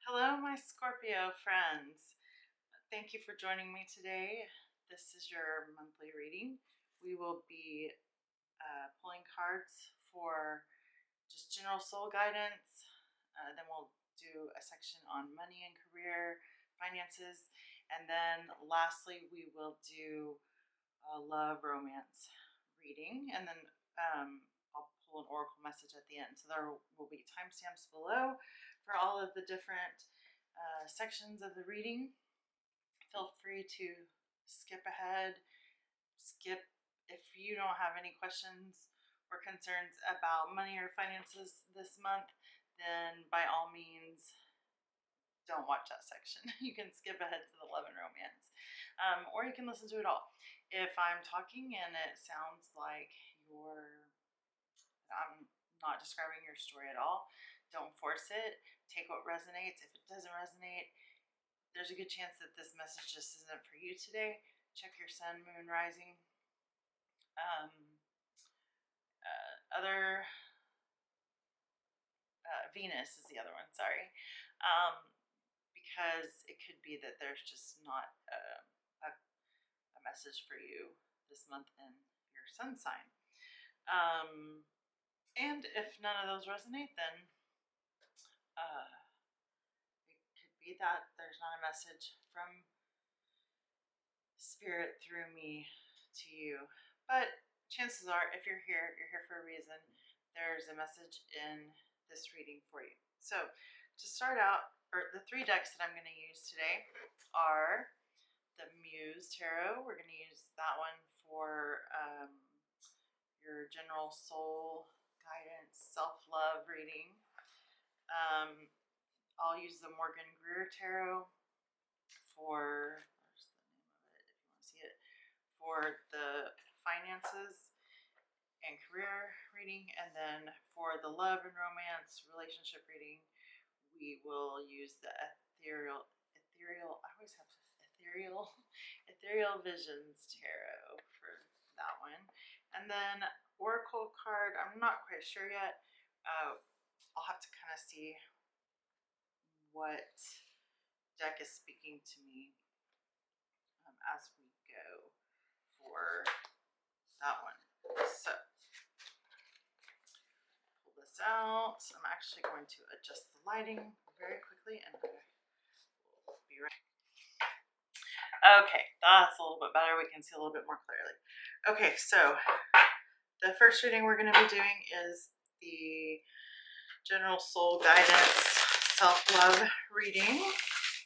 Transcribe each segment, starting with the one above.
Hello, my Scorpio friends. Thank you for joining me today. This is your monthly reading. We will be pulling cards for just general soul guidance. Then we'll do a section on money and career, finances. And then lastly, we will do a love romance reading. And then I'll pull an oracle message at the end. So there will be timestamps below for all of the different sections of the reading. Feel free to skip ahead, skip if you don't have any questions or concerns about money or finances this month, then by all means don't watch that section. You can skip ahead to the love and romance, or you can listen to it all. If I'm talking and it sounds like I'm not describing your story at all, don't force it. Take what resonates. If it doesn't resonate, there's a good chance that this message just isn't for you today. Check your sun, moon, rising. Venus is the other one, sorry. Because it could be that there's just not a message for you this month in your sun sign. And if none of those resonate, then it could be that there's not a message from Spirit through me to you. But chances are, if you're here for a reason. There's a message in this reading for you. So to start out, the three decks that I'm going to use today are the Muse Tarot. We're going to use that one for your general soul guidance, self-love reading. I'll use the Morgan Greer Tarot for, where's the name of it if you want to see it, for the finances and career reading. And then for the love and romance relationship reading, we will use the ethereal visions tarot for that one. And then oracle card, I'm not quite sure yet. I'll have to kind of see what deck is speaking to me as we go for that one. So pull this out. I'm actually going to adjust the lighting very quickly and we'll be right. Okay, that's a little bit better. We can see a little bit more clearly. Okay, so the first reading we're going to be doing is the general soul guidance self-love reading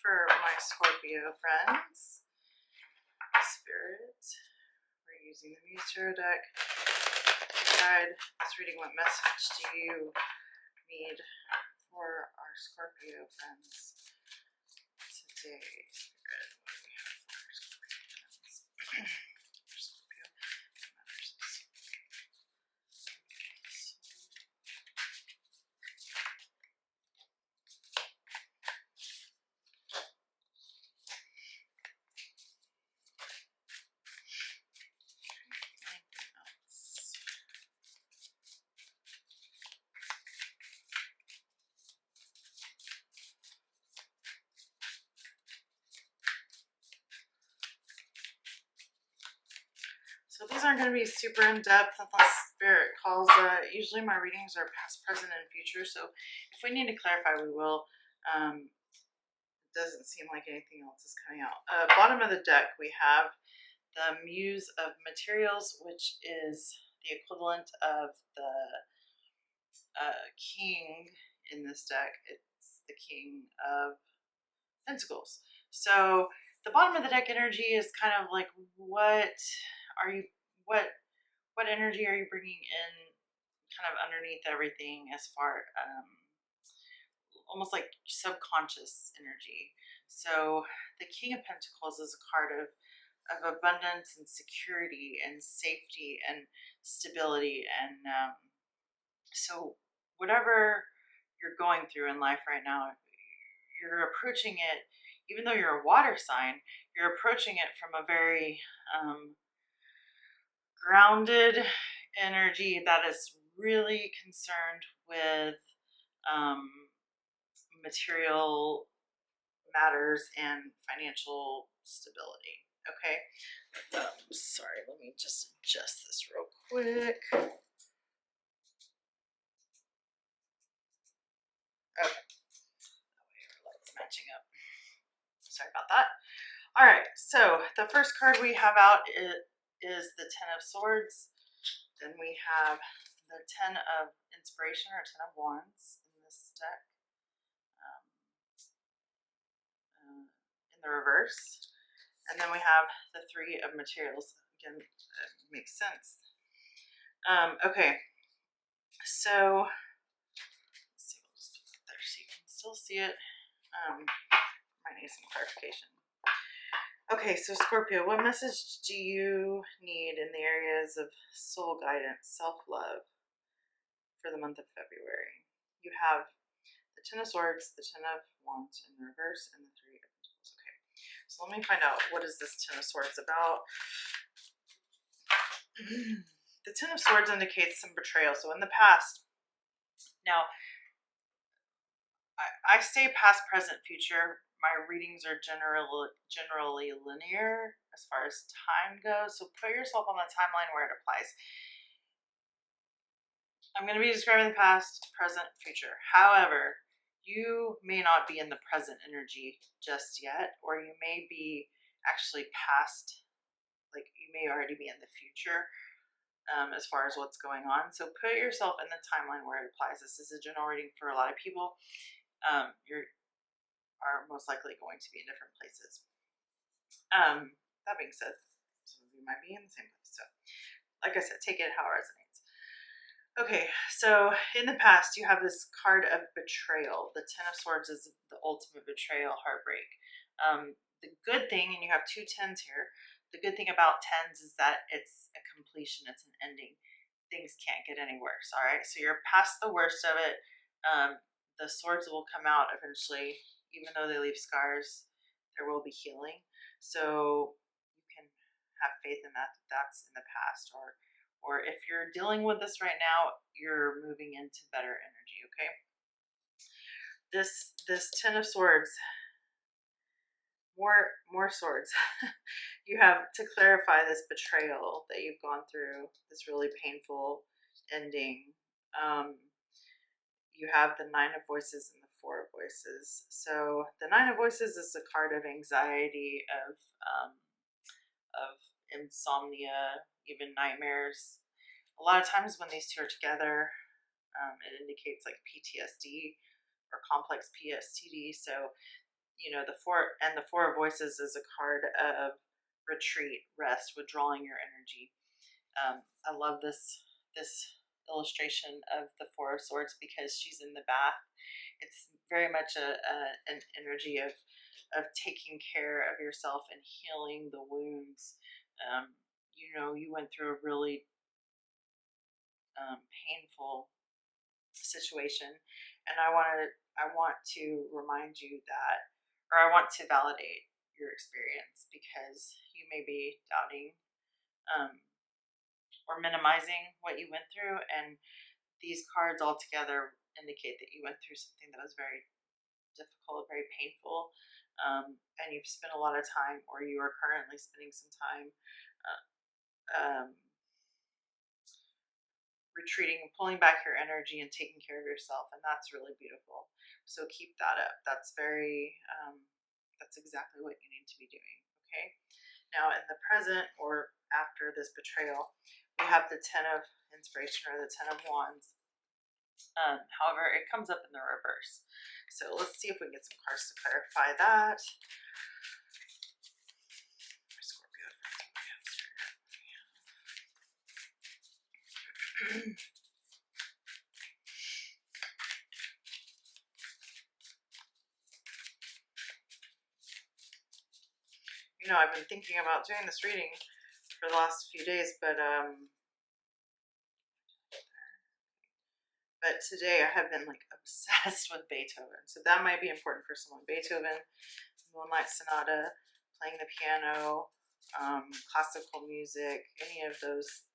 for my Scorpio friends. Spirit, we're using the Muse Tarot deck to guide this reading. What message do you need for our Scorpio friends today? Spirit, what do we have for our Scorpio friends? So these aren't going to be super in-depth unless Spirit calls. Usually my readings are past, present, and future. So if we need to clarify, we will. It doesn't seem like anything else is coming out. Bottom of the deck, we have the Muse of Materials, which is the equivalent of the King in this deck. It's the King of Pentacles. So the bottom of the deck energy is kind of like, what energy are you bringing in kind of underneath everything, as far almost like subconscious energy. So the King of Pentacles is a card of abundance and security and safety and stability. And so whatever you're going through in life right now, you're approaching it, even though you're a water sign, you're approaching it from a very grounded energy that is really concerned with material matters and financial stability. Okay. Sorry, let me just adjust this real quick. Okay. That way our light's matching up. Sorry about that. All right, so the first card we have out is the Ten of Swords. Then we have the Ten of Inspiration or Ten of Wands in this deck in the reverse. And then we have the Three of Materials. Again, that makes sense. Okay, so let's see, we'll just put it there so you can still see it. Might need some clarification. Okay, so Scorpio, what message do you need in the areas of soul guidance, self-love for the month of February? You have the Ten of Swords, the Ten of Wands in reverse, and the Three of Pentacles. Okay, so let me find out, what is this Ten of Swords about? The Ten of Swords indicates some betrayal. So in the past, now I say past, present, future. My readings are generally linear as far as time goes. So put yourself on the timeline where it applies. I'm going to be describing the past, present, future. However, you may not be in the present energy just yet, or you may be actually past, like you may already be in the future as far as what's going on. So put yourself in the timeline where it applies. This is a general reading for a lot of people. You are most likely going to be in different places. That being said, some of you might be in the same place. So, like I said, take it how it resonates. Okay, so in the past, you have this card of betrayal. The Ten of Swords is the ultimate betrayal, heartbreak. The good thing, and you have two tens here, the good thing about tens is that it's a completion, it's an ending. Things can't get any worse, all right? So you're past the worst of it. The swords will come out eventually. Even though they leave scars, there will be healing. So you can have faith in that that's in the past, or if you're dealing with this right now, you're moving into better energy, okay? This Ten of Swords, more swords. You have to clarify this betrayal that you've gone through, this really painful ending. You have the Nine of Voices and the Four of Voices. So the Nine of Voices is a card of anxiety, of insomnia, even nightmares. A lot of times when these two are together, it indicates like PTSD or complex PTSD. So, you know, the Four of Voices is a card of retreat, rest, withdrawing your energy. I love this illustration of the Four of Swords because she's in the bath. It's very much an energy of taking care of yourself and healing the wounds. You know, you went through a really painful situation, and I want to remind you that, or I want to validate your experience, because you may be doubting or minimizing what you went through, and these cards all together indicate that you went through something that was very difficult, very painful, and you've spent a lot of time, or you are currently spending some time retreating, pulling back your energy and taking care of yourself, and that's really beautiful. So keep that up. That's that's exactly what you need to be doing. Okay. Now in the present, or after this betrayal, we have the Ten of Inspiration or the Ten of Wands. However, it comes up in the reverse. So let's see if we can get some cards to clarify that. Scorpio. You know, I've been thinking about doing this reading for the last few days, but today I have been like obsessed with Beethoven. So that might be important for someone. Beethoven, Moonlight Sonata, playing the piano, classical music, any of those,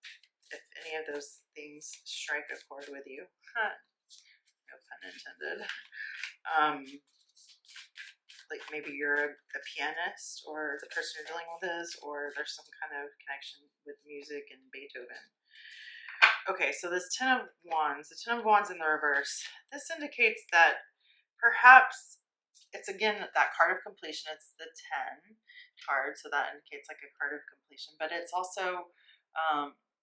if any of those things strike a chord with you. No pun intended. Like maybe you're a pianist, or the person you're dealing with is, or there's some kind of connection with music and Beethoven. Okay, so this Ten of Wands, the Ten of Wands in the reverse, this indicates that perhaps it's again that card of completion. It's the 10 card, so that indicates like a card of completion, but it's also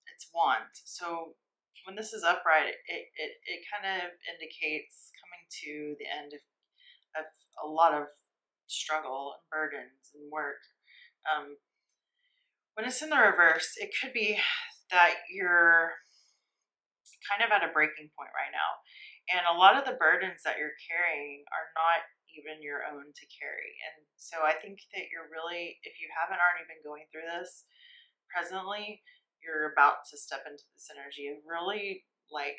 it's wands. So when this is upright, it kind of indicates coming to the end of a lot of struggle and burdens and work. When it's in the reverse, it could be that you're kind of at a breaking point right now. And a lot of the burdens that you're carrying are not even your own to carry. And so I think that you're really, if you haven't already been going through this presently, you're about to step into this energy of really like,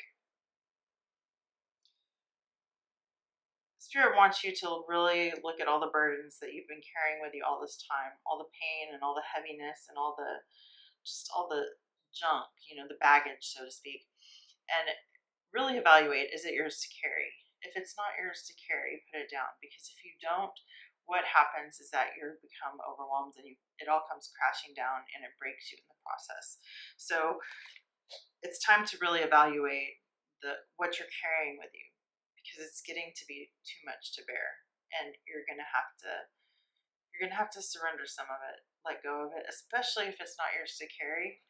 Spirit wants you to really look at all the burdens that you've been carrying with you all this time, all the pain and all the heaviness and all the, just all the junk, you know, the baggage, so to speak, and really evaluate, is it yours to carry? If it's not yours to carry, put it down, because if you don't, what happens is that you become overwhelmed and it all comes crashing down and it breaks you in the process. So it's time to really evaluate what you're carrying with you, because it's getting to be too much to bear, and you're gonna have to surrender some of it, let go of it, especially if it's not yours to carry.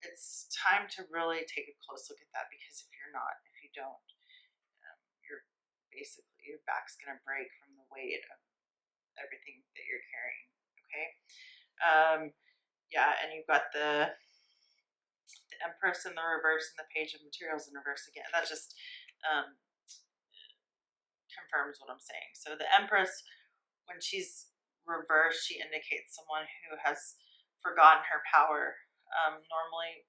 It's time to really take a close look at that, because if you don't, you're basically, your back's gonna break from the weight of everything that you're carrying. Okay. Yeah, and you've got the Empress in the reverse and the Page of Materials in reverse again. That just confirms what I'm saying. So the Empress, when she's reversed, she indicates someone who has forgotten her power. Normally,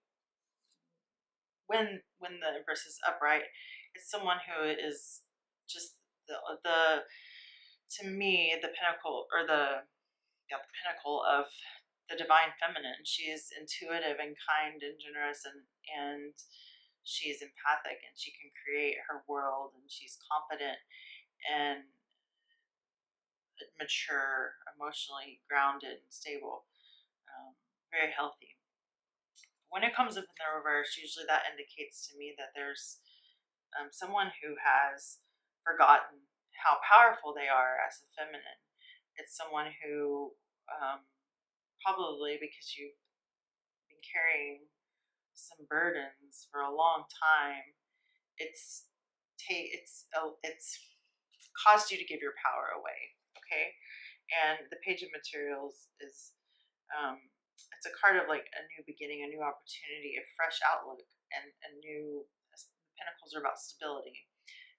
when the Empress is upright, it's someone who is just the to me the pinnacle, or the pinnacle of the divine feminine. She is intuitive and kind and generous, and she's empathic, and she can create her world, and she's confident and mature, emotionally grounded and stable, very healthy. When it comes up in the reverse, usually that indicates to me that there's someone who has forgotten how powerful they are as a feminine. It's someone who, probably because you've been carrying some burdens for a long time, it's caused you to give your power away. Okay, and the Page of Materials is it's a card of like a new beginning, a new opportunity, a fresh outlook, and a new. Pentacles are about stability,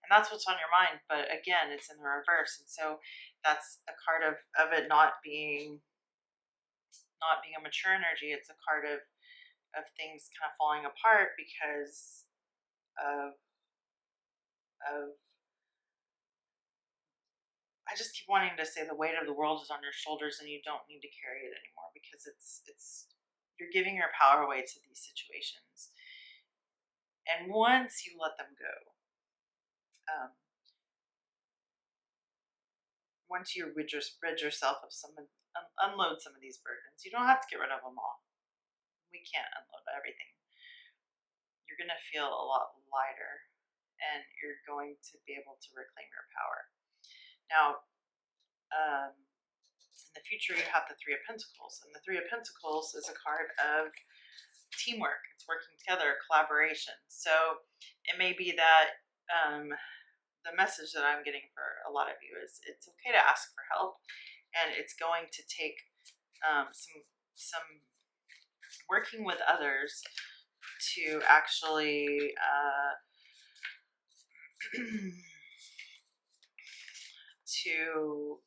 and that's what's on your mind. But again, it's in the reverse, and so that's a card of it not being a mature energy. It's a card of things kind of falling apart because of I just keep wanting to say the weight of the world is on your shoulders and you don't need to carry it anymore, because it's you're giving your power away to these situations. And once you let them go, once you rid yourself of unload some of these burdens, you don't have to get rid of them all. We can't unload everything. You're going to feel a lot lighter, and you're going to be able to reclaim your power. Now, in the future, you have the Three of Pentacles, and the Three of Pentacles is a card of teamwork. It's working together, collaboration. So it may be that the message that I'm getting for a lot of you is it's okay to ask for help, and it's going to take some working with others to actually to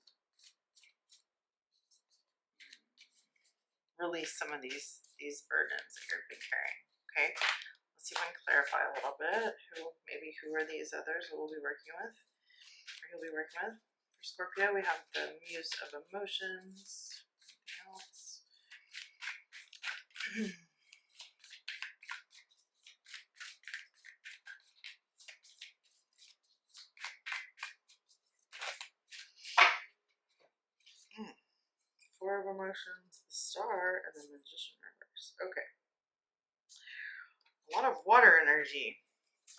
release some of these burdens that you've been carrying. Okay, let's see if I can clarify a little bit. Who are these others who we'll be working with, or you'll be working with? For Scorpio, we have the Muse of Emotions. Anything else? Four of Emotions, the Star, and the Magician reverse. Okay. A lot of water energy.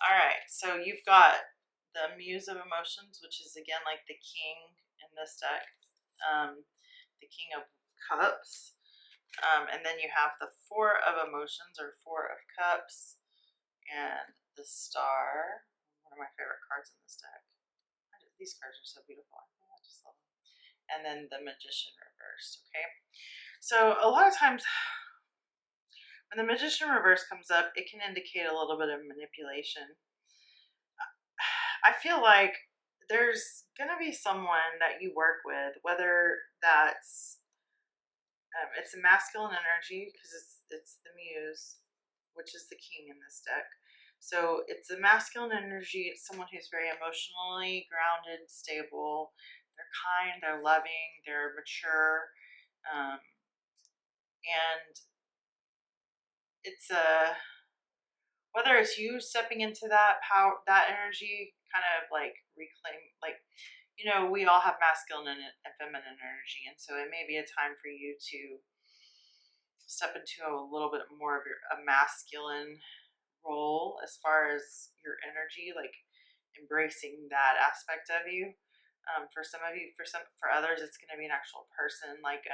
All right, so you've got the Muse of Emotions, which is again like the King in this deck, the King of Cups, and then you have the Four of Emotions or Four of Cups, and the Star. One of my favorite cards in this deck. These cards are so beautiful. I just love them. And then the Magician reversed. Okay, so a lot of times when the Magician reverse comes up, it can indicate a little bit of manipulation. I feel like there's gonna be someone that you work with, whether that's it's a masculine energy because it's the Muse, which is the King in this deck. So it's a masculine energy. It's someone who's very emotionally grounded, stable. They're kind, they're loving, they're mature, and it's a whether it's you stepping into that power, that energy, kind of like reclaim, like, you know, we all have masculine and feminine energy, and so it may be a time for you to step into a little bit more of a masculine role as far as your energy, like embracing that aspect of you. For some of you, for others, it's going to be an actual person, like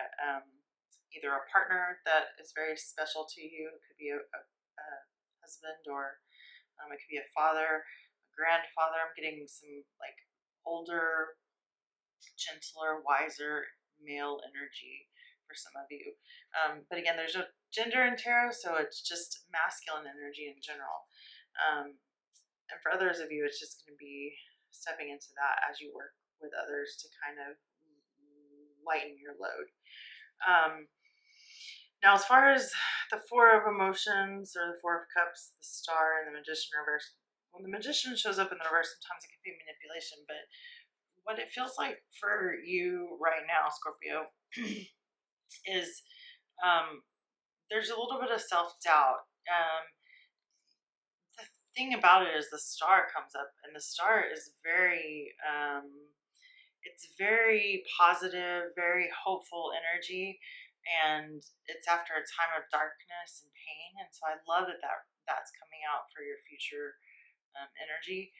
either a partner that is very special to you. It could be a husband, or it could be a father, a grandfather. I'm getting some like older, gentler, wiser male energy for some of you. But again, there's no gender in tarot, so it's just masculine energy in general. And for others of you, it's just going to be stepping into that as you work with others to kind of lighten your load. Now, as far as the Four of Emotions or the Four of Cups, the Star, and the Magician reverse, when the Magician shows up in the reverse, sometimes it can be manipulation, but what it feels like for you right now, Scorpio, is there's a little bit of self-doubt. The thing about it is the Star comes up, and the Star is very it's very positive, very hopeful energy, and it's after a time of darkness and pain, and so I love that that's coming out for your future energy.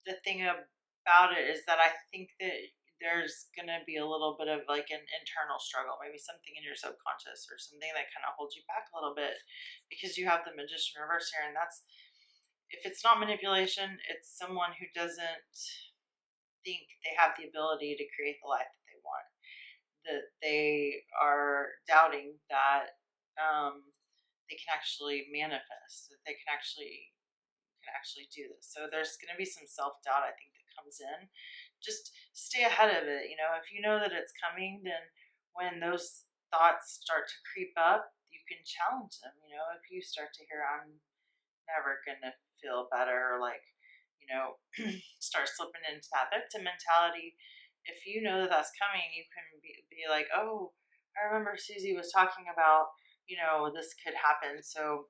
The thing about it is that I think that there's going to be a little bit of like an internal struggle, maybe something in your subconscious or something that kind of holds you back a little bit, because you have the Magician reverse here, and that's, if it's not manipulation, it's someone who doesn't think they have the ability to create the life that they want, that they are doubting that they can actually manifest, that they can actually do this. So there's going to be some self-doubt, I think, that comes in. Just stay ahead of it. You know, if you know that it's coming, then when those thoughts start to creep up, you can challenge them. You know, if you start to hear, I'm never going to feel better, or like, you know, start slipping into that victim mentality, if you know that that's coming, you can be like, oh, I remember Susie was talking about, you know, this could happen. So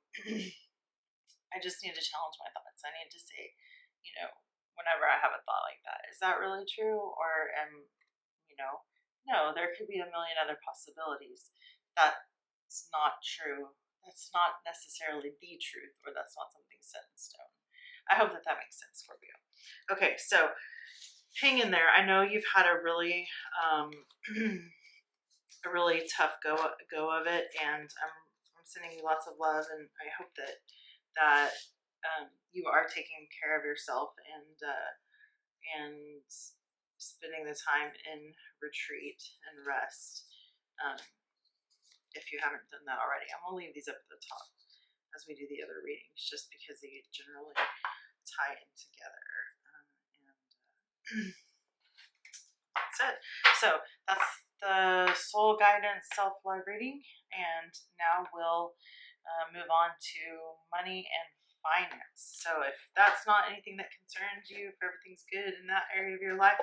I just need to challenge my thoughts. I need to say, you know, whenever I have a thought like that, is that really true? Or you know, no, there could be a million other possibilities. That's not true. That's not necessarily the truth, or that's not something set in stone. I hope that that makes sense, Scorpio. Okay, so hang in there. I know you've had a really, a really tough go of it, and I'm sending you lots of love, and I hope that you are taking care of yourself and spending the time in retreat and rest. If you haven't done that already, I'm gonna leave these up at the top as we do the other readings, just because they generally tie in together. That's it. So that's the soul guidance self-love reading, and now we'll move on to money and finance. So if that's not anything that concerns you, if everything's good in that area of your life,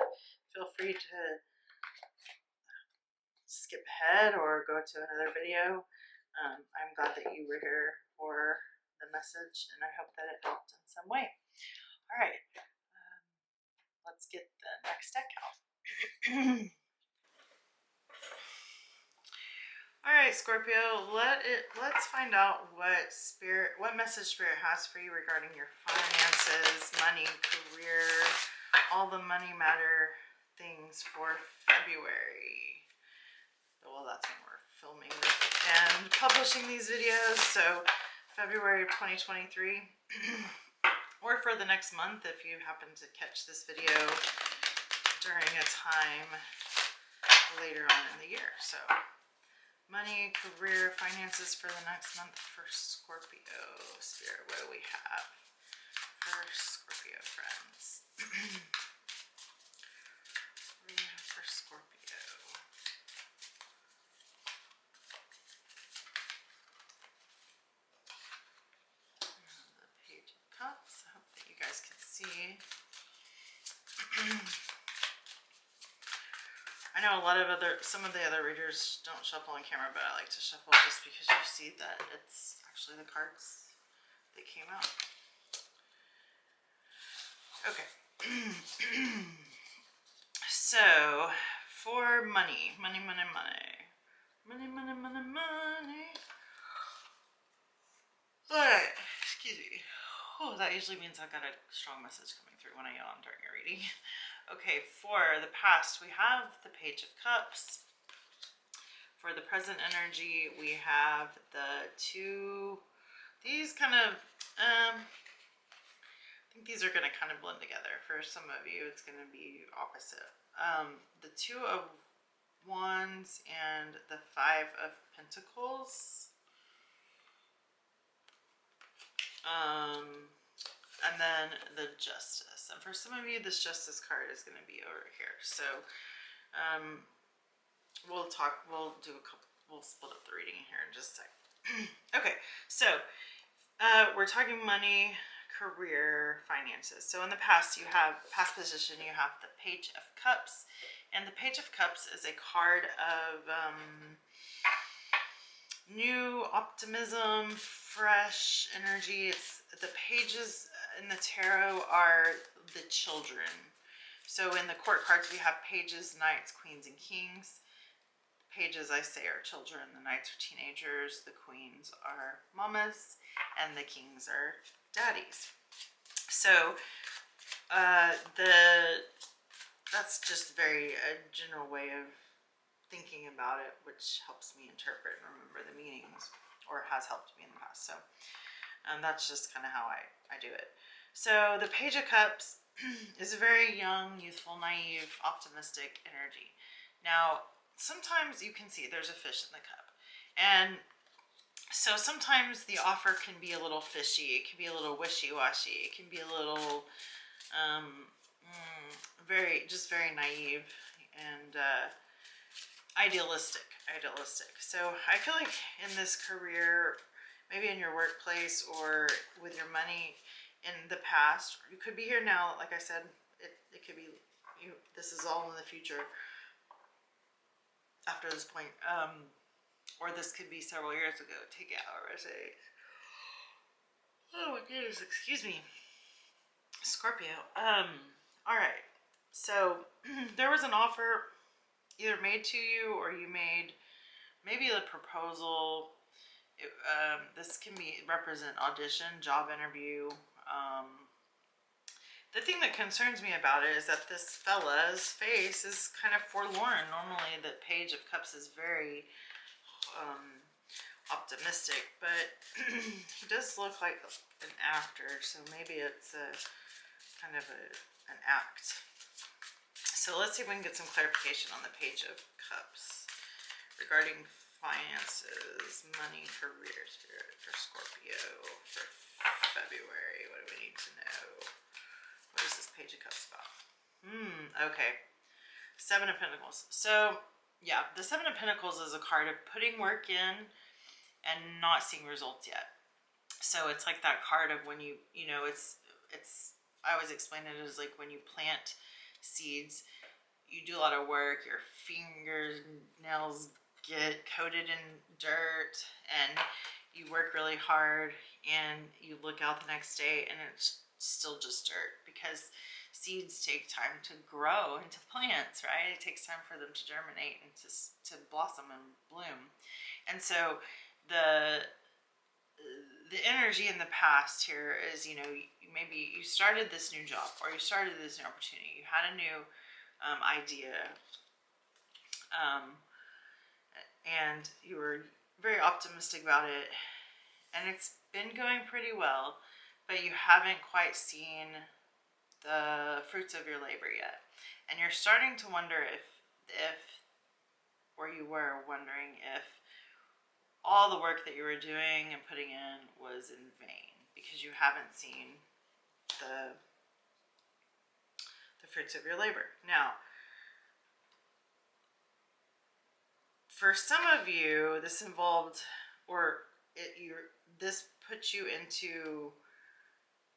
feel free to skip ahead or go to another video. I'm glad that you were here for the message, and I hope that it helped in some way. All right, let's get the next deck out. All right, Scorpio, let's find out what message Spirit has for you regarding your finances, money, career, all the money matter things for February. Well, that's when we're filming and publishing these videos. So February of 2023, or for the next month if you happen to catch this video during a time later on in the year. So money, career, finances for the next month for Scorpio. Spirit, what do we have for Scorpio friends? What do we have for Scorpio? The Page of Cups. I hope that you guys can see. I know some of the other readers don't shuffle on camera, but I like to shuffle just because you see that it's actually the cards that came out. Okay. So, for money. Alright, excuse me. Oh, that usually means I've got a strong message coming through when I yawn during your reading. Okay, for the past, we have the Page of Cups. For the present energy, we have the these kind of, I think these are going to kind of blend together. For some of you, it's going to be opposite. The Two of Wands and the Five of Pentacles. And then the Justice. And for some of you, this Justice card is going to be over here. So, we'll split up the reading here in just a sec. Okay, so, we're talking money, career, finances. So in the past position, you have the Page of Cups. And the Page of Cups is a card of, new optimism, fresh energy. It's the pages in the tarot are the children. So in the court cards, we have pages, knights, queens, and kings. Pages, I say, are children. The knights are teenagers. The queens are mamas, and the kings are daddies. So that's just a general way of thinking about it, which helps me interpret and remember the meanings, or has helped me in the past. So that's just kind of how I do it. So the Page of Cups is a very young, youthful, naive, optimistic energy. Now, sometimes you can see there's a fish in the cup. And so sometimes the offer can be a little fishy. It can be a little wishy-washy. It can be a little very naive and idealistic. So I feel like in this career, maybe in your workplace or with your money in the past, you could be here now. Like I said, it could be you. This is all in the future after this point, or this could be several years ago. Take it however I say. Oh my goodness, excuse me, Scorpio. All right. So there was an offer either made to you, or you made maybe a proposal. This can represent audition, job interview. The thing that concerns me about it is that this fella's face is kind of forlorn. Normally the Page of Cups is very optimistic, but he does look like an actor, so maybe it's kind of an act. So let's see if we can get some clarification on the Page of Cups regarding finances, money, career, spirit for Scorpio for February. What do we need to know? What is this Page of Cups about? Okay. Seven of Pentacles. So, yeah, the Seven of Pentacles is a card of putting work in and not seeing results yet. So it's like that card of when it's I always explain it as like when you plant seeds, you do a lot of work, your fingers, nails get coated in dirt, and you work really hard and you look out the next day and it's still just dirt, because seeds take time to grow into plants, right? It takes time for them to germinate and to blossom and bloom. And so the energy in the past here is, maybe you started this new job, or you started this new opportunity, you had a new idea, and you were very optimistic about it, and it's been going pretty well, but you haven't quite seen the fruits of your labor yet. And you're starting to wonder or you were wondering if all the work that you were doing and putting in was in vain, because you haven't seen the fruits of your labor. Now, for some of you, this involved, this puts you into,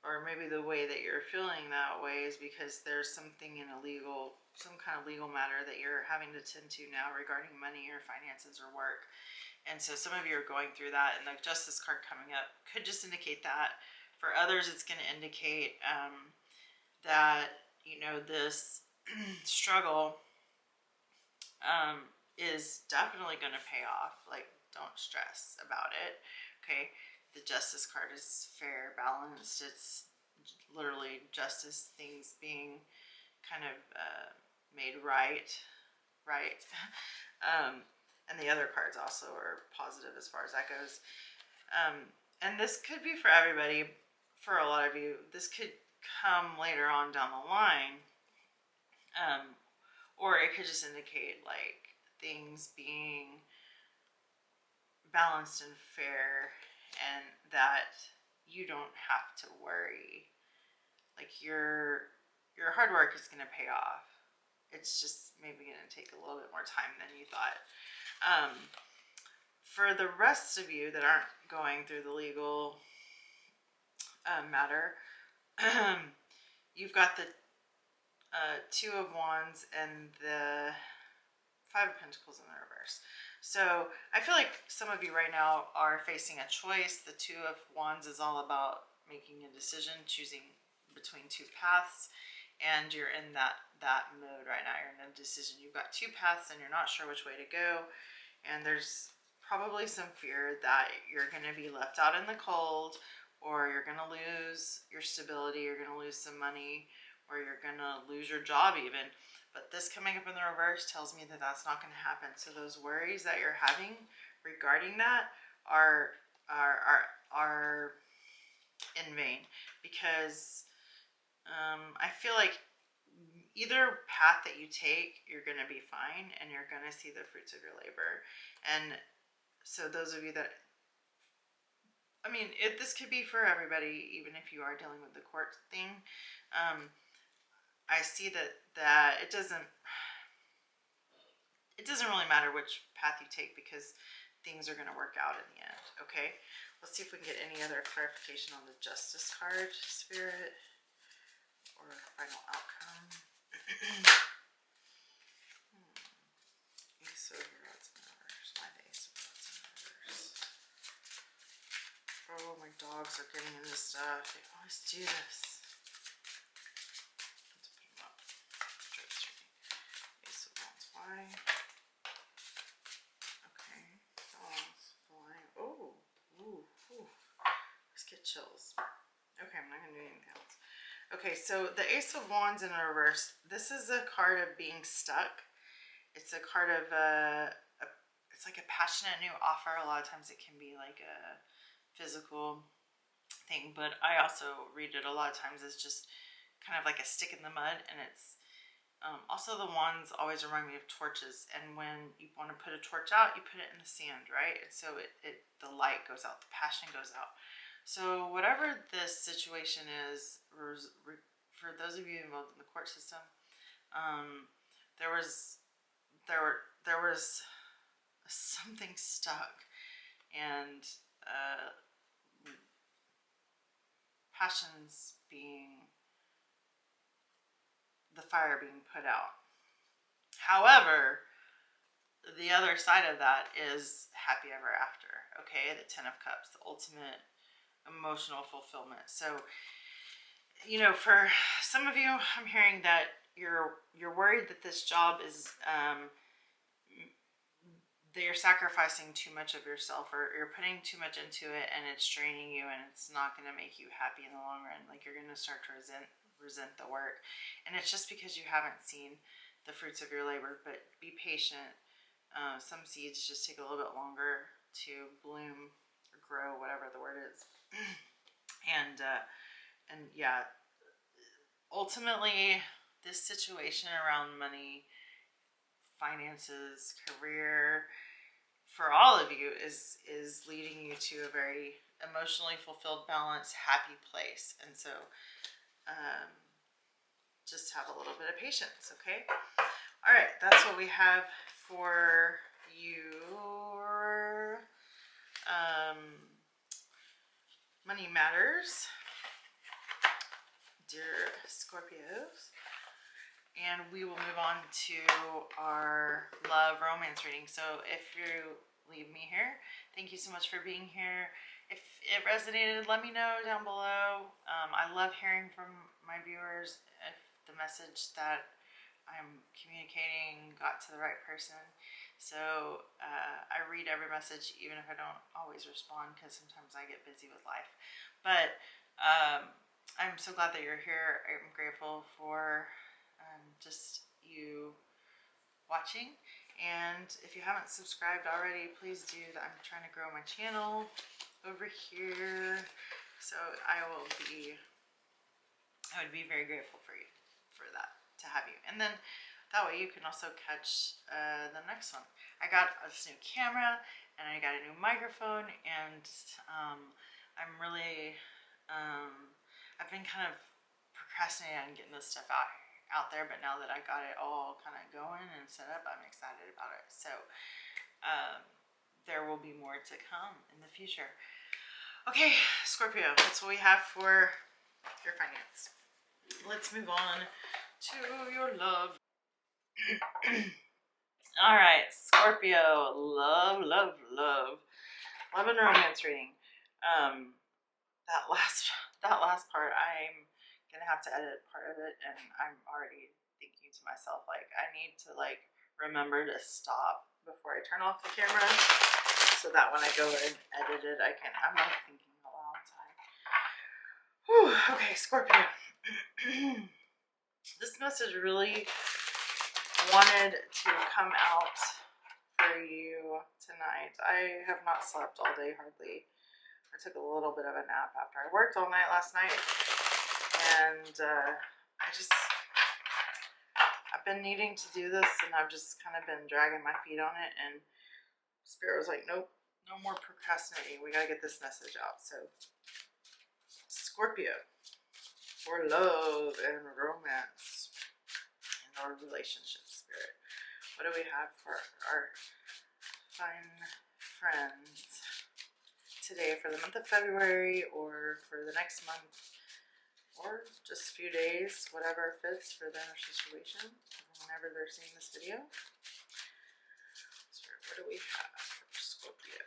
or maybe the way that you're feeling that way is because there's something in some kind of legal matter that you're having to tend to now regarding money or finances or work. And so some of you are going through that, and the Justice card coming up could just indicate that. For others, it's going to indicate that, this struggle is definitely going to pay off. Like, don't stress about it. Okay, the Justice card is fair, balanced. It's literally justice, things being kind of made right. And the other cards also are positive as far as that goes. And this could be for everybody. For a lot of you, this could come later on down the line. Or it could just indicate like things being balanced and fair, and that you don't have to worry. Like your hard work is going to pay off. It's just maybe going to take a little bit more time than you thought. For the rest of you that aren't going through the legal matter, you've got the Two of Wands and the Five of Pentacles in the reverse. So I feel like some of you right now are facing a choice. The Two of Wands is all about making a decision, choosing between two paths, and you're in that mode right now. You're in a decision. You've got two paths and you're not sure which way to go, and there's probably some fear that you're going to be left out in the cold, or you're going to lose your stability, you're going to lose some money, or you're going to lose your job even. But this coming up in the reverse tells me that that's not going to happen. So those worries that you're having regarding that are in vain, because I feel like either path that you take, you're going to be fine and you're going to see the fruits of your labor. And so those of you that, this could be for everybody, even if you are dealing with the court thing. I see that it doesn't really matter which path you take, because things are going to work out in the end. Okay, let's see if we can get any other clarification on the Justice card, Spirit, or final outcome. Ace of Rods in reverse. Why the Ace of Rods in reverse? Oh, my dogs are getting into stuff. They always do this. Let's put them up. Ace of Wands. Why? Okay. Dogs flying. Oh. Ooh. Let's get chills. Okay, I'm not going to do anything else. Okay, so the Ace of Wands in reverse. This is a card of being stuck. It's a card of it's like a passionate new offer. A lot of times it can be like a physical thing, but I also read it a lot of times as just kind of like a stick in the mud. And it's also, the wands always remind me of torches, and when you want to put a torch out, you put it in the sand, right? And so the light goes out, the passion goes out. So whatever this situation is, for those of you involved in the court system, there was something stuck, and passions being, the fire being put out. However, the other side of that is happy ever after. Okay, the Ten of Cups, the ultimate emotional fulfillment. So, you know, for some of you, I'm hearing that you're worried that this job is that you're sacrificing too much of yourself, or you're putting too much into it and it's draining you and it's not going to make you happy in the long run. Like, you're going to start to resent the work, and it's just because you haven't seen the fruits of your labor. But be patient. Some seeds just take a little bit longer to bloom or grow, whatever the word is. and yeah, ultimately, this situation around money, finances, career, for all of you is leading you to a very emotionally fulfilled, balanced, happy place. And so just have a little bit of patience, okay? All right, that's what we have for your money matters, dear Scorpios. And we will move on to our love romance reading. So if you leave me here, thank you so much for being here. If it resonated, let me know down below. I love hearing from my viewers if the message that I'm communicating got to the right person. So I read every message, even if I don't always respond, because sometimes I get busy with life. But I'm so glad that you're here. I'm grateful for just you watching. And if you haven't subscribed already, please do. I'm trying to grow my channel over here. So I would be very grateful for you, for that, to have you. And then that way you can also catch the next one. I got this new camera and I got a new microphone, and I'm really I've been kind of procrastinating on getting this stuff out there, but now that I got it all kind of going and set up, I'm excited about it. So there will be more to come in the future. Okay, Scorpio, that's what we have for your finance. Let's move on to your love. All right, Scorpio, love and romance reading. That last part, I'm gonna have to edit part of it, and I'm already thinking to myself, like, I need to remember to stop before I turn off the camera, so that when I go and edit it, I'm thinking a long time. Whew, okay, Scorpio. This message really wanted to come out for you tonight. I have not slept all day, hardly. I took a little bit of a nap after I worked all night last night, and I've been needing to do this, and I've just kind of been dragging my feet on it, and Spirit was like, nope, no more procrastinating. We gotta get this message out. So, Scorpio, for love and romance and our relationship, Spirit, what do we have for our fine friends today, for the month of February, or for the next month, or just a few days, whatever fits for their situation, whenever they're seeing this video? So what do we have for Scorpio?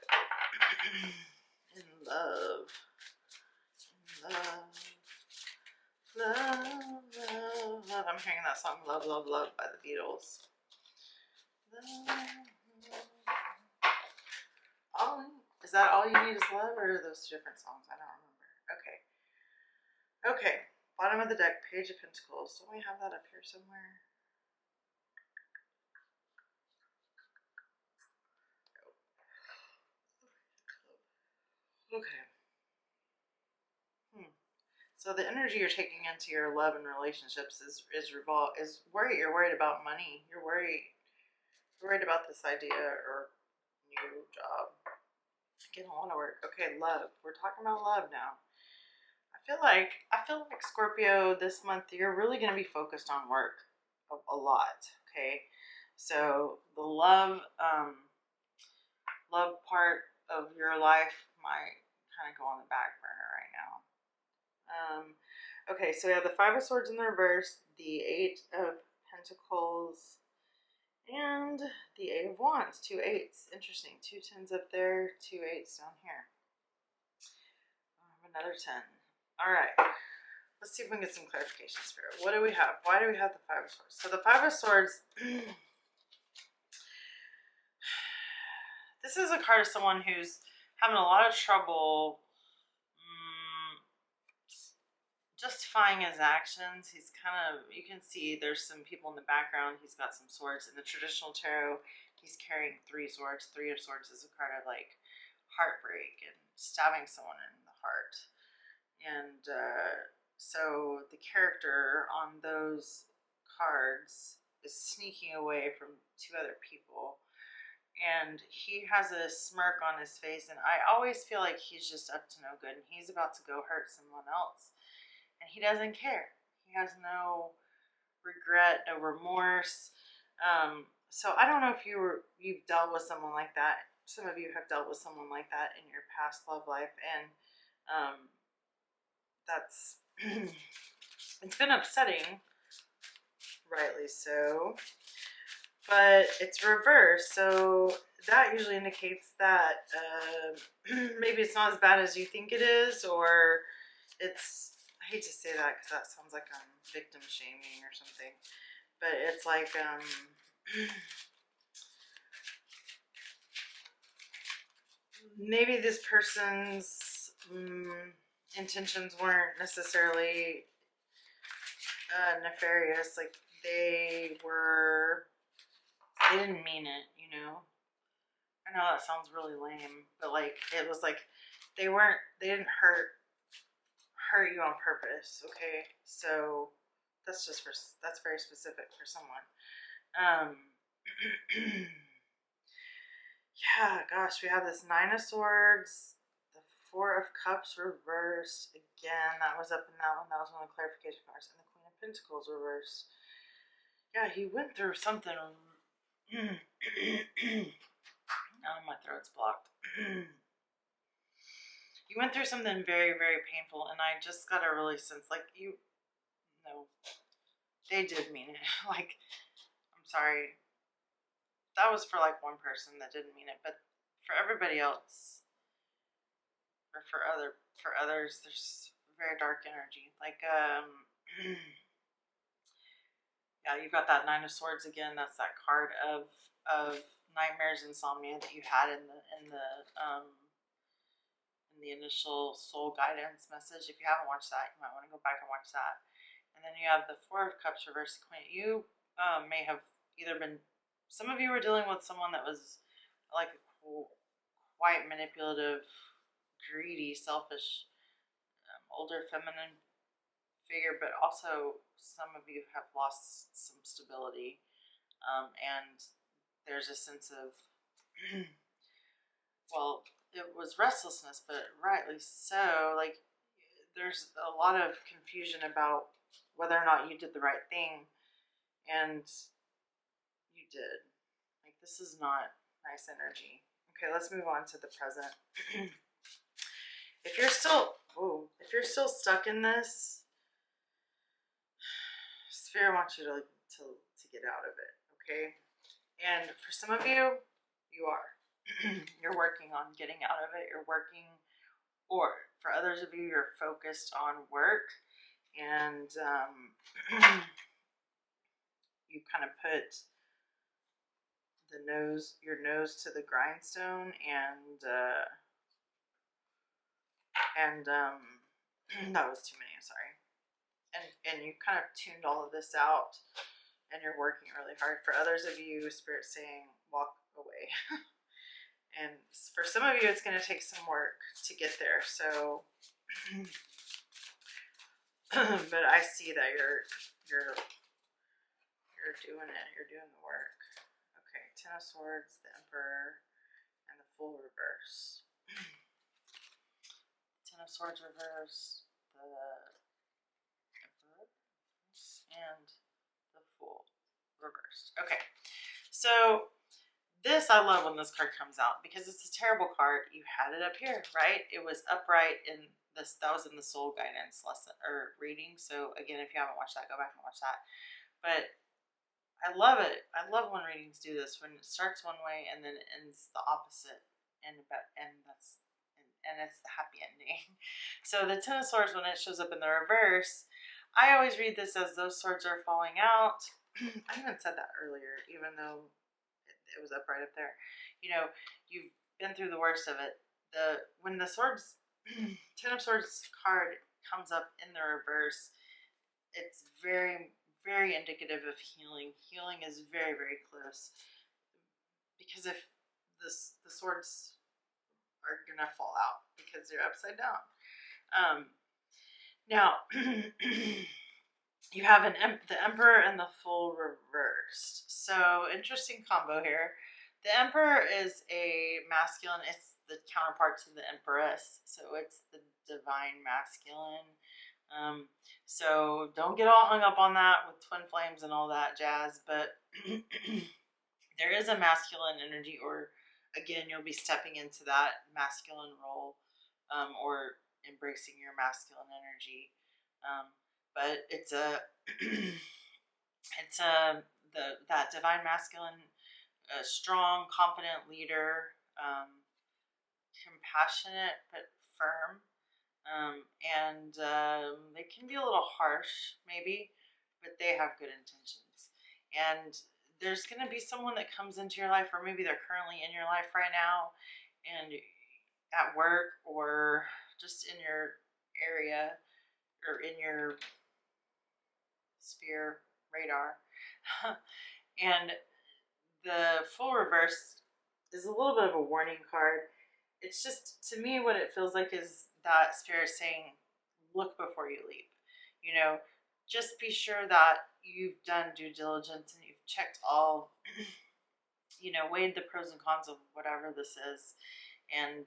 In love. I'm hearing that song, Love, Love, Love by the Beatles. Is that all you need is love, or are those two different songs? I don't remember. Okay. Bottom of the deck, Page of Pentacles. Don't we have that up here somewhere? Okay. So the energy you're taking into your love and relationships is worry. You're worried about money. You're worried about this idea or new job. Getting a lot of work. Okay, love. We're talking about love now. I feel like Scorpio, this month you're really going to be focused on work a lot. Okay, so the love part of your life might kind of go on the back burner right now. Okay, so we have the Five of Swords in the reverse, the Eight of Pentacles And the 8 of Wands, 2 8s. Interesting. 2 10s up there, 2 8s down here. Another 10. All right. Let's see if we can get some clarification, Spirit. What do we have? Why do we have the 5 of Swords? So the 5 of Swords, this is a card of someone who's having a lot of trouble justifying his actions. He's kind of, you can see there's some people in the background. He's got some swords. In the traditional tarot, he's carrying 3 swords. 3 of Swords is a card of like heartbreak and stabbing someone in the heart. And so the character on those cards is sneaking away from 2 other people. And he has a smirk on his face. And I always feel like he's just up to no good. And he's about to go hurt someone else. And he doesn't care. He has no regret, no remorse. So I don't know if you've dealt with someone like that. Some of you have dealt with someone like that in your past love life. And that's it's been upsetting, rightly so, but it's reversed, so that usually indicates that maybe it's not as bad as you think it is, or it's, I hate to say that because that sounds like I'm victim shaming or something, but it's like maybe this person's intentions weren't necessarily nefarious. Like they didn't mean it, you know. I know that sounds really lame, but like it was like they didn't hurt you on purpose. Okay, so that's very specific for someone. Yeah, gosh, we have this 9 of Swords, the 4 of Cups reversed. Again, that was up in that one. That was one of the clarification cards. And the Queen of Pentacles reversed. Yeah, he went through something. Now my throat's blocked. You went through something very, very painful. And I just got a really sense, like, no, they did mean it. Like, I'm sorry. That was for like one person that didn't mean it, but for everybody else, or for others, there's very dark energy. Like, yeah, you've got that 9 of Swords again. That's that card of nightmares, insomnia that you had in the initial soul guidance message. If you haven't watched that, you might want to go back and watch that. And then you have the 4 of Cups reversed. Queen. You may have either been, some of you were dealing with someone that was like a quite manipulative, greedy, selfish, older feminine figure, but also some of you have lost some stability, and there's a sense of well, it was restlessness, but rightly so. Like there's a lot of confusion about whether or not you did the right thing, and you did. Like this is not nice energy. Okay, let's move on to the present. If you're still stuck in this, Spirit wants you to get out of it, okay? And for some of you, you are. You're working on getting out of it. You're working, or for others of you, you're focused on work, and you kind of put your nose to the grindstone, and that was too many. I'm sorry. And you kind of tuned all of this out, and you're working really hard. For others of you, Spirit's saying walk away. And for some of you, it's going to take some work to get there. So, but I see that you're doing it. You're doing the work. Okay, 10 of Swords, the Emperor, and the Fool reverse. 10 of Swords reverse, the Emperor, and the Fool reversed. Okay, so this, I love when this card comes out because it's a terrible card. You had it up here, right? It was upright in this. That was in the soul guidance lesson or reading. So again, if you haven't watched that, go back and watch that. But I love it. I love when readings do this, when it starts one way and then it ends the opposite, and it's the happy ending. So the Ten of Swords, when it shows up in the reverse, I always read this as those swords are falling out. I even said that earlier, even though it was up right up there. You know, you've been through the worst of it. When the swords Ten of Swords card comes up in the reverse, it's very, very indicative of healing. Healing is very, very close, because if the swords are gonna fall out because they're upside down. Now you have the Emperor and the Fool reversed. So interesting combo here. The Emperor is a masculine. It's the counterpart to the Empress, so it's the divine masculine. So don't get all hung up on that with twin flames and all that jazz, but there is a masculine energy, or again, you'll be stepping into that masculine role, or embracing your masculine energy. But it's that divine masculine, strong, confident leader, compassionate but firm. And they can be a little harsh, maybe, but they have good intentions. And there's going to be someone that comes into your life, or maybe they're currently in your life right now, and at work, or just in your area, or in your sphere, radar. And the Full reverse is a little bit of a warning card. It's just, to me, what it feels like is that spirit saying, look before you leap. You know, just be sure that you've done due diligence and you've checked all, weighed the pros and cons of whatever this is, and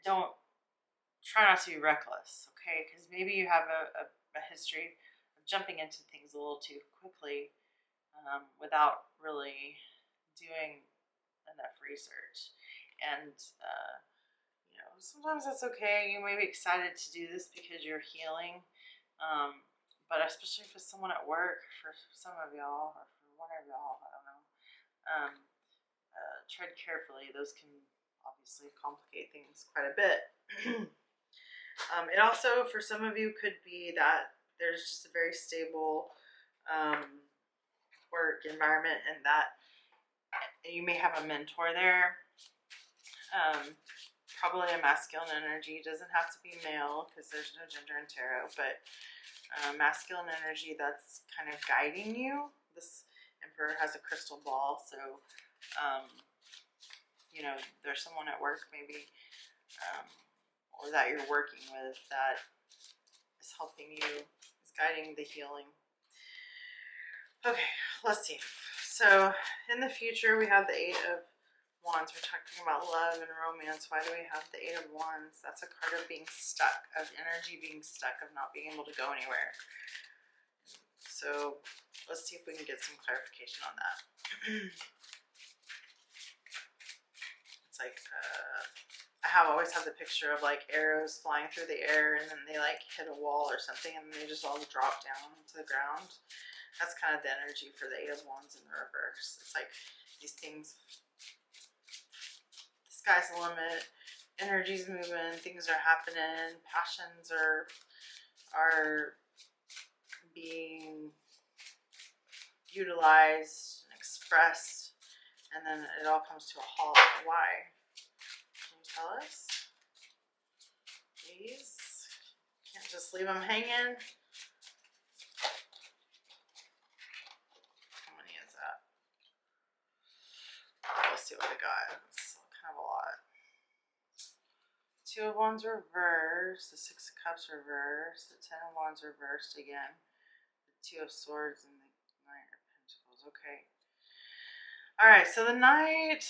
don't try not to be reckless, okay? Because maybe you have a history of jumping into things a little too quickly, without really doing enough research. And sometimes that's okay. You may be excited to do this because you're healing, but especially for someone at work, for some of y'all, or for one of y'all, I don't know. Tread carefully. Those can obviously complicate things quite a bit. It also, for some of you, could be that there's just a very stable work environment, and that you may have a mentor there. Probably a masculine energy. It doesn't have to be male, because there's no gender in tarot, but masculine energy that's kind of guiding you. This Emperor has a crystal ball, so there's someone at work maybe, or that you're working with, that is helping you, is guiding the healing. Okay, let's see. So in the future, we have the Eight of Wands. We're talking about love and romance. Why do we have the Eight of Wands? That's a card of being stuck, of energy being stuck, of not being able to go anywhere. So let's see if we can get some clarification on that. It's like, I always have the picture of like arrows flying through the air, and then they like hit a wall or something, and they just all drop down to the ground. That's kind of the energy for the Eight of Wands in the reverse. It's like these things, the sky's the limit, energy's moving, things are happening, passions are being utilized and expressed, and then it all comes to a halt. Why? Can you tell us? Please? Can't just leave them hanging. Let's see what we got. It's kind of a lot. Two of Wands reversed, the Six of Cups reversed, the Ten of Wands reversed again, the Two of Swords, and the Knight of Pentacles. Okay. Alright, so the Knight,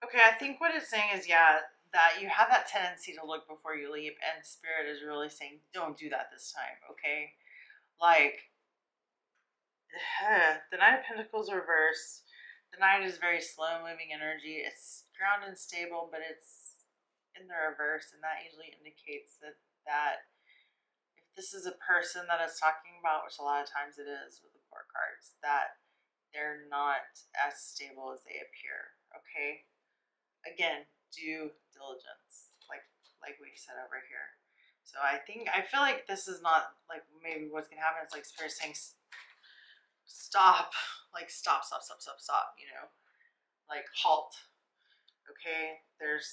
okay, I think what it's saying is, that you have that tendency to look before you leap, and Spirit is really saying, don't do that this time, okay? Like, the Knight of Pentacles reversed. The Knight is very slow-moving energy. It's grounded and stable, but it's in the reverse, and that usually indicates that if this is a person that it's talking about, which a lot of times it is with the court cards, that they're not as stable as they appear. Okay? Again, due diligence, like we said over here. So I feel like this is not like maybe what's gonna happen. It's like Spirit saying stop, like stop, you know, like halt. Okay, there's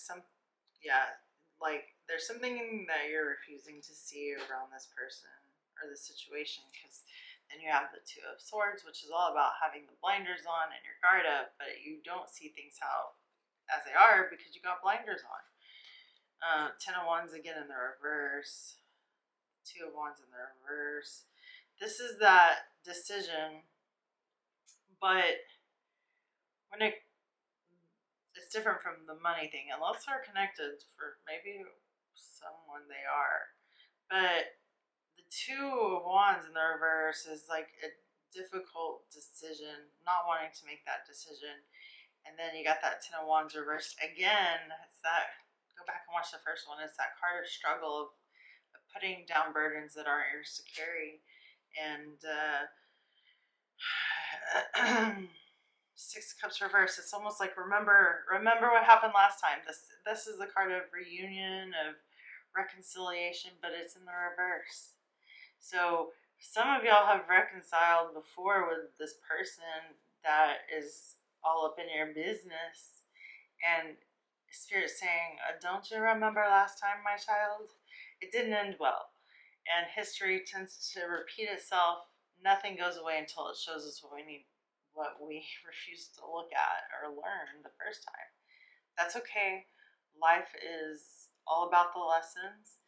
there's something that you're refusing to see around this person or the situation, because then you have the Two of Swords, which is all about having the blinders on and your guard up, but you don't see things how as they are because you got blinders on. Ten of Wands again in the reverse. Two of Wands in the reverse. This is that decision, but when it's different from the money thing, unless they're connected for maybe someone they are. But the Two of Wands in the reverse is like a difficult decision, not wanting to make that decision. And then you got that Ten of Wands reversed again. It's that, go back and watch the first one. It's that card of struggle of putting down burdens that aren't yours to carry. And Six of Cups reversed. It's almost like remember what happened last time. This is the card of reunion, of reconciliation, but it's in the reverse. So some of y'all have reconciled before with this person that is all up in your business, and Spirit saying, don't you remember last time, my child? It didn't end well, and history tends to repeat itself. Nothing goes away until it shows us what we refused to look at or learn the first time. That's okay. Life is all about the lessons.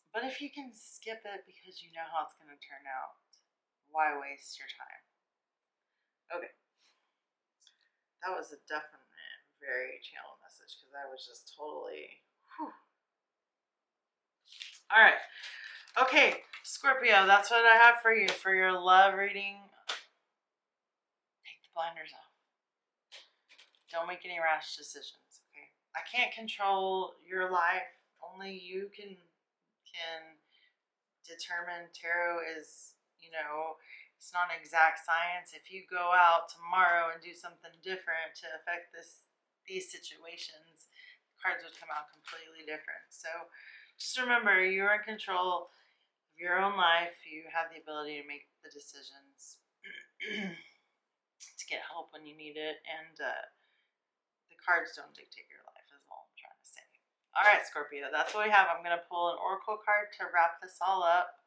But if you can skip it because you know how it's going to turn out, why waste your time? Okay. That was a definite, very channel message because I was just totally, whew. All right. Okay, Scorpio, that's what I have for you for your love reading. Take the blinders off. Don't make any rash decisions, okay? I can't control your life. Only you can determine. Tarot is, it's not an exact science. If you go out tomorrow and do something different to affect these situations, cards would come out completely different. So just remember, you're in control of your own life. You have the ability to make the decisions, to get help when you need it, and the cards don't dictate your life, is all I'm trying to say. All right, Scorpio, that's what we have. I'm going to pull an oracle card to wrap this all up.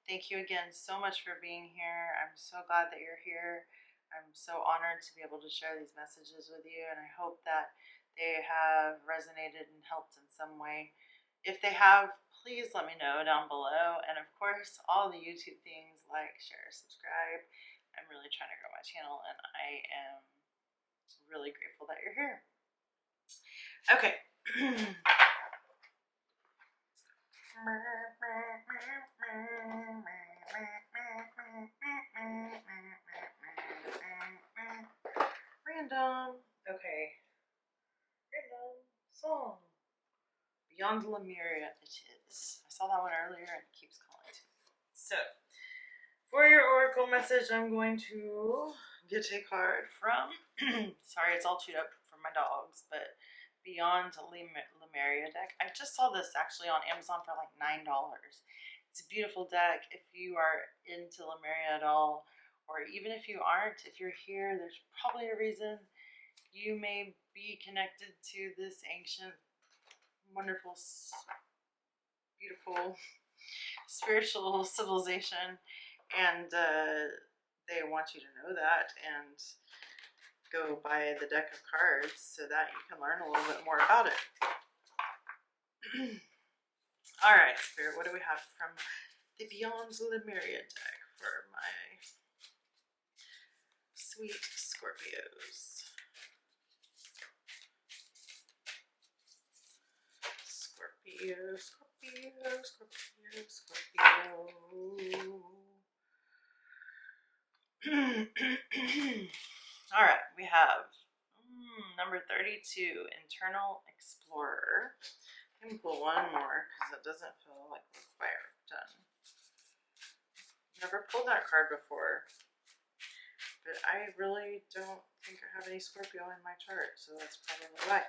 Thank you again so much for being here. I'm so glad that you're here. I'm so honored to be able to share these messages with you, and I hope that they have resonated and helped in some way. If they have, please let me know down below. And of course, all the YouTube things, like, share, subscribe. I'm really trying to grow my channel, and I am really grateful that you're here. Okay. Random. Okay. Random song. Beyond Lemuria it is. I saw that one earlier and it keeps calling to me. So, for your oracle message, I'm going to get a card from, sorry, it's all chewed up from my dogs, but Beyond Lemuria deck. I just saw this actually on Amazon for like $9. It's a beautiful deck. If you are into Lemuria at all, or even if you aren't, if you're here, there's probably a reason. You may be connected to this ancient, wonderful, beautiful, spiritual civilization, and they want you to know that and go buy the deck of cards so that you can learn a little bit more about it. All right, Spirit, what do we have from the Beyond Lemuria deck for my sweet Scorpios? Scorpio, Scorpio, Scorpio, Scorpio. All right, we have number 32, Internal Explorer. I'm going to pull one more because it doesn't feel like we're quite done. Never pulled that card before, but I really don't think I have any Scorpio in my chart, so that's probably why.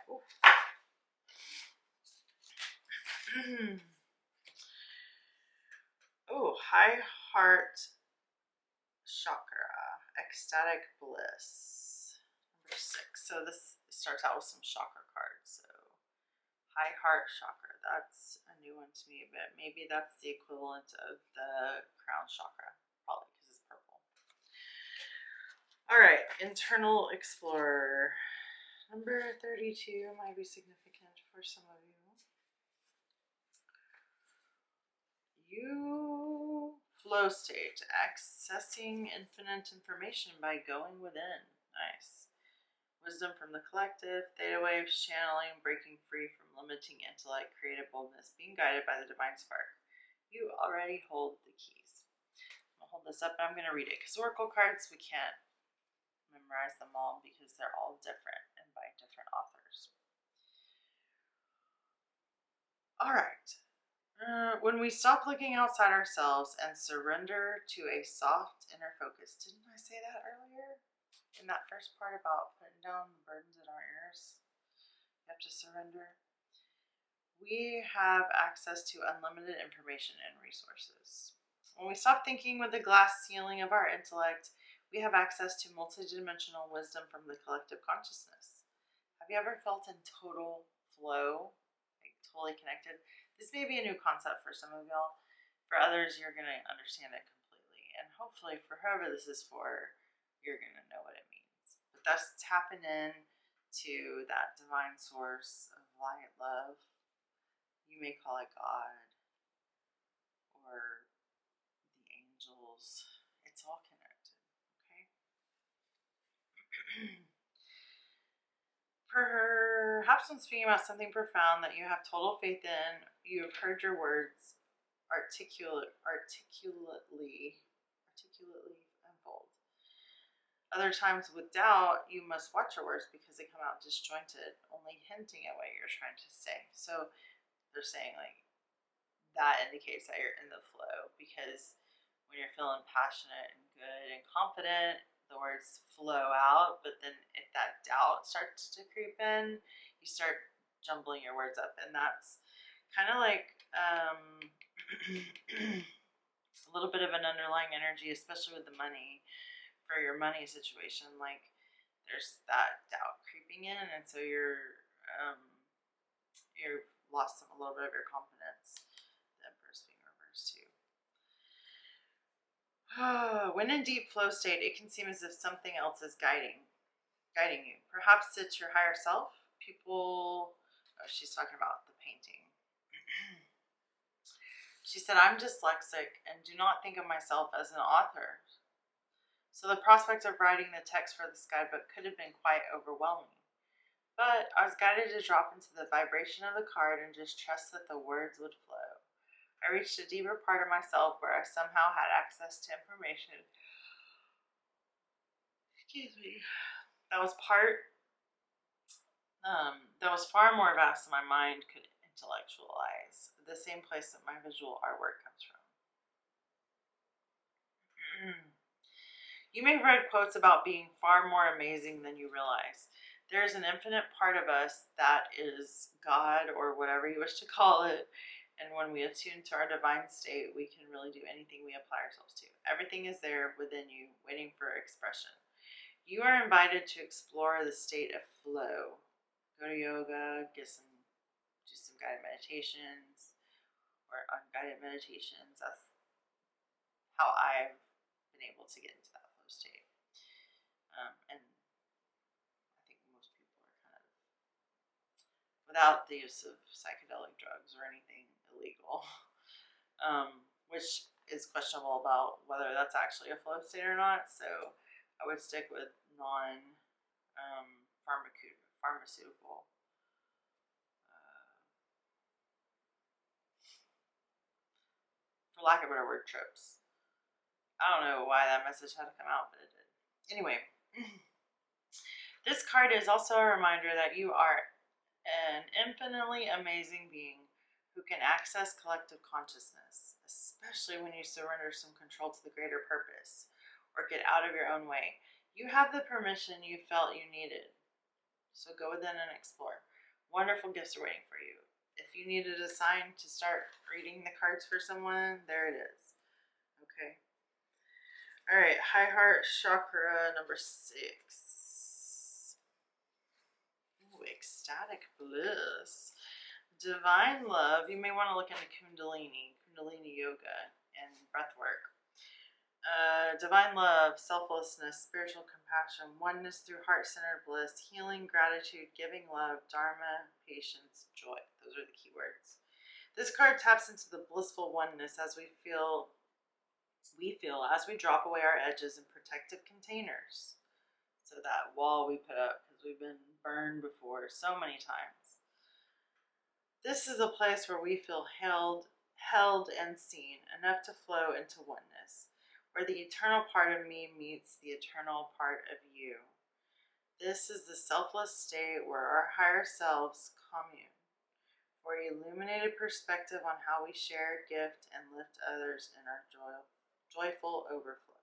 Oh, high heart chakra, ecstatic bliss, number 6. So this starts out with some chakra cards. So high heart chakra, that's a new one to me, but maybe that's the equivalent of the crown chakra, probably because it's purple. All right, internal explorer, number 32 might be significant for some of you. Flow state, accessing infinite information by going within. Nice. Wisdom from the collective, theta waves, channeling, breaking free from limiting intellect, creative boldness, being guided by the divine spark. You already hold the keys. I'm going to hold this up and I'm going to read it, because oracle cards, we can't memorize them all because they're all different and by different authors. All right. When we stop looking outside ourselves and surrender to a soft inner focus. Didn't I say that earlier? In that first part about putting down the burdens in our ears? You have to surrender. We have access to unlimited information and resources. When we stop thinking with the glass ceiling of our intellect, we have access to multidimensional wisdom from the collective consciousness. Have you ever felt in total flow? Like totally connected? This may be a new concept for some of y'all. For others, you're going to understand it completely. And hopefully for whoever this is for, you're going to know what it means. But that's tapping in to that divine source of light, love. You may call it God or the angels. It's all connected, okay? Perhaps when speaking about something profound that you have total faith in, you have heard your words articulately unfold. Other times with doubt, you must watch your words because they come out disjointed, only hinting at what you're trying to say. So they're saying like that indicates that you're in the flow, because when you're feeling passionate and good and confident, the words flow out. But then if that doubt starts to creep in, you start jumbling your words up, and that's kind of like a little bit of an underlying energy, especially with the money, for your money situation. Like there's that doubt creeping in, and so you're lost a little bit of your confidence. The Empress being reversed too. When in deep flow state, it can seem as if something else is guiding you. Perhaps it's your higher self. She's talking about the painting. She said, I'm dyslexic and do not think of myself as an author. So the prospect of writing the text for this guidebook could have been quite overwhelming. But I was guided to drop into the vibration of the card and just trust that the words would flow. I reached a deeper part of myself where I somehow had access to information. That was far more vast than my mind could intellectualize. The same place that my visual artwork comes from. You may have read quotes about being far more amazing than you realize. There is an infinite part of us that is God, or whatever you wish to call it. And when we attune to our divine state, we can really do anything we apply ourselves to. Everything is there within you, waiting for expression. You are invited to explore the state of flow. Go to yoga, do some guided meditations or unguided meditations. That's how I've been able to get into that flow state. And I think most people are kind of without the use of psychedelic drugs or anything illegal, which is questionable about whether that's actually a flow state or not. So I would stick with non-pharmaceutical for lack of a better word, trips. I don't know why that message had to come out, but it did. Anyway, this card is also a reminder that you are an infinitely amazing being who can access collective consciousness, especially when you surrender some control to the greater purpose or get out of your own way. You have the permission you felt you needed. So go within and explore. Wonderful gifts are waiting for you. If you needed a sign to start reading the cards for someone, there it is. Okay. All right, high heart chakra number 6. Ooh, ecstatic bliss. Divine love. You may want to look into Kundalini yoga, and breath work. Divine love, selflessness, spiritual compassion, oneness through heart-centered bliss, healing, gratitude, giving love, dharma, patience, joy. Those are the key words. This card taps into the blissful oneness as we feel as we drop away our edges and protective containers. So that wall we put up, because we've been burned before so many times. This is a place where we feel held and seen, enough to flow into oneness, where the eternal part of me meets the eternal part of you. This is the selfless state where our higher selves commune, for illuminated perspective on how we share, gift, and lift others in our joyful overflow.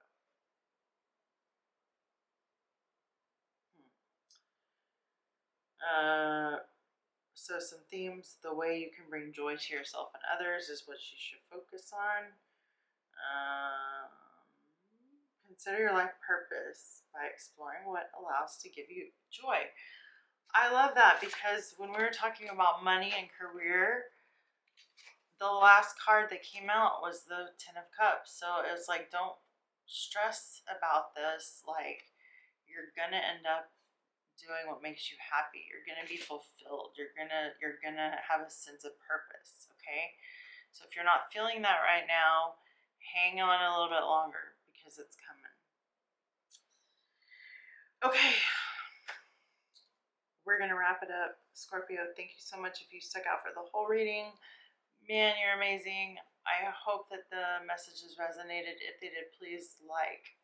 So some themes: the way you can bring joy to yourself and others is what you should focus on. Consider your life purpose by exploring what allows to give you joy. I love that, because when we were talking about money and career, the last card that came out was the Ten of Cups. So it's like, don't stress about this. Like, you're gonna end up doing what makes you happy. You're gonna be fulfilled. You're gonna have a sense of purpose. Okay, so if you're not feeling that right now, hang on a little bit longer, because it's coming. Okay, we're gonna wrap it up. Scorpio, thank you so much if you stuck out for the whole reading. Man, you're amazing. I hope that the messages resonated. If they did, please like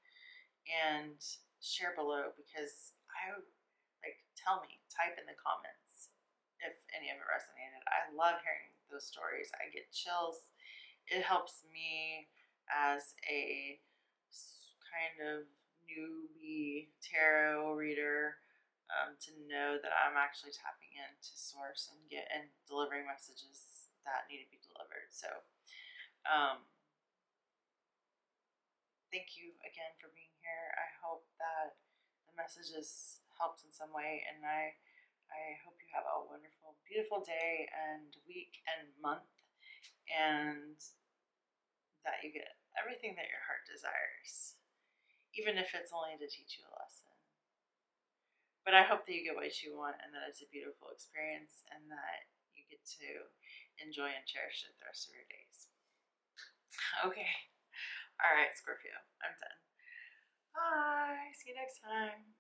and share below, because tell me, type in the comments if any of it resonated. I love hearing those stories. I get chills. It helps me as a kind of newbie tarot reader to know that I'm actually tapping into source and delivering messages that need to be delivered. So thank you again for being here. I hope that the messages helped in some way, and I hope you have a wonderful, beautiful day and week and month, and that you get everything that your heart desires, even if it's only to teach you a lesson. But I hope that you get what you want, and that it's a beautiful experience, and that you get to enjoy and cherish it the rest of your days. Okay. All right, Scorpio, I'm done. Bye. See you next time.